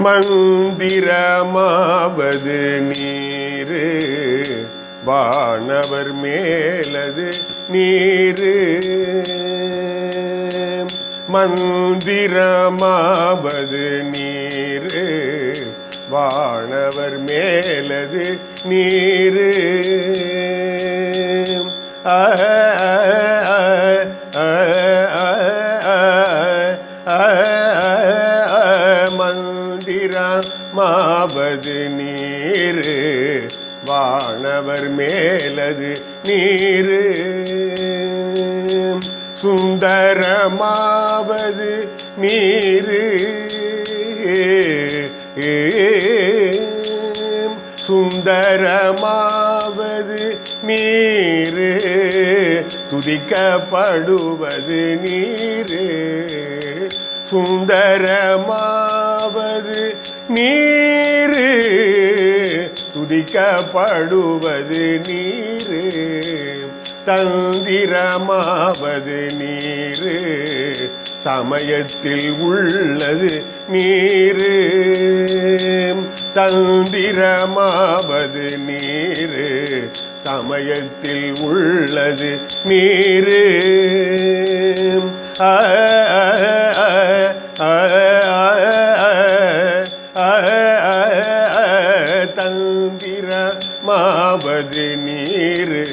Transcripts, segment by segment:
மந்திரமாவது நீரு வானவர் மேலது நீரு. மந்திரமாவது நீரு வானவர் மேலது நீரு. மந்திரமாவது நீரு வானவர் மேலது நீரு. சுந்தரமாவது நீரு சுந்தரமாவது நீரு துதிக்கப்படுவது நீரு. சுந்தரமாவது நீரு துதிக்கப்படுவது நீரு. தந்திரமாவது நீரு சமயத்தில் உள்ளது நீரு. தந்திரமாவது நீரு சமயத்தில் உள்ளது நீரு. தந்திரமாவது நீரு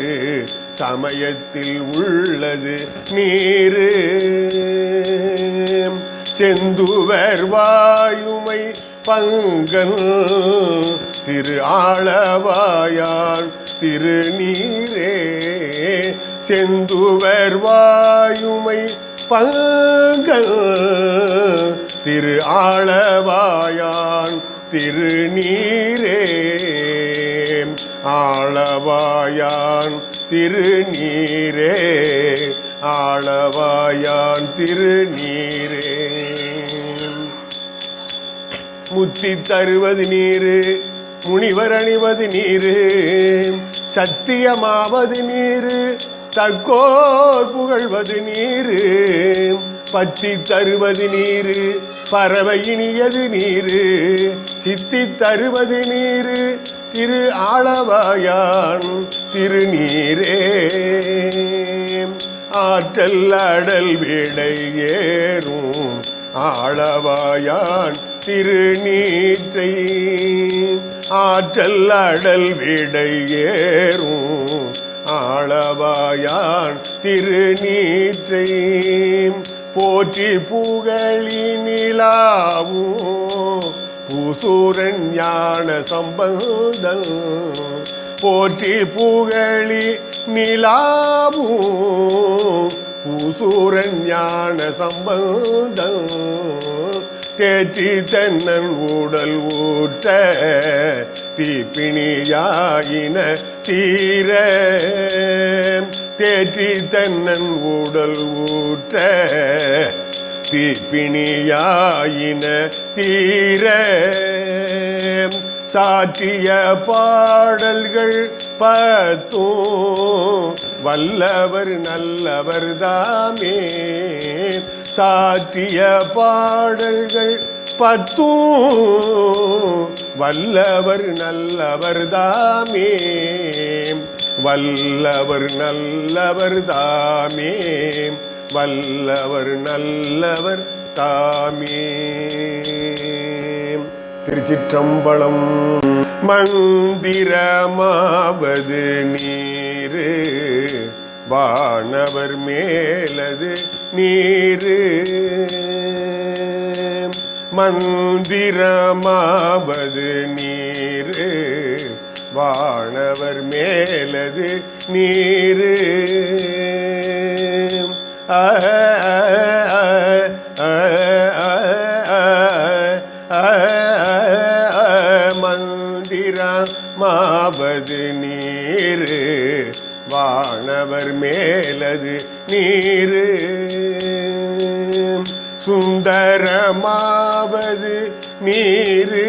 சமயத்தில் உள்ளது நீரு. செந்துவர் வாயுமை பங்கன் திரு ஆளவாயான் திருநீரே. செந்துவர் வாயுமை பங்கன் திரு ஆளவாயான் திருநீரே. ஆளவாயான் திருநீரே ஆளவாயான் திருநீரே. முத்தி தருவது நீரு முனிவர் அணிவது நீரு. சத்தியமாவது நீரு தக்கோர் புகழ்வது நீரு. பத்தி தருவது நீரு பறவை இனியது நீரு. சித்தி தருவது நீரு திரு ஆளவாயான் திருநீரே. ஆற்றல் அடல் விடை ஏறும் ஆளவாயான் திருநீற்றை. ஆற்றல் அடல் விடை ஏறும் ஆளவாயான் திருநீற்றை. போற்றி புகழி நிலாவும் பூசூரன் ஞான சம்பந்தன். போற்றி புகழி நிலாவும் பூசூரன் ஞான சம்பந்தன். தேற்றி தென்னன் உடல் ஊற்ற தீப்பிணியாயின தீர. தேற்றி தென்னன் உடல் ஊற்ற தீப்பிணியாயின தீர. சாற்றிய பாடல்கள் பத்தும் வல்லவர் நல்லவர் தாமே. சாற்றிய பாடல்கள் பத்தும் வல்லவர் நல்லவர் தாமே. வல்லவர் நல்லவர் தாமே வல்லவர் நல்லவர் தாமே. திருச்சிற்றம்பலம். மந்திரமாவது நீரு வானவர் மேலது நீரு. மந்திரமாவது நீரு வானவர் மேலது நீரு. மந்திரமாவது நீரு வானவர் மேலது நீரு. சுந்தரமாவது நீரு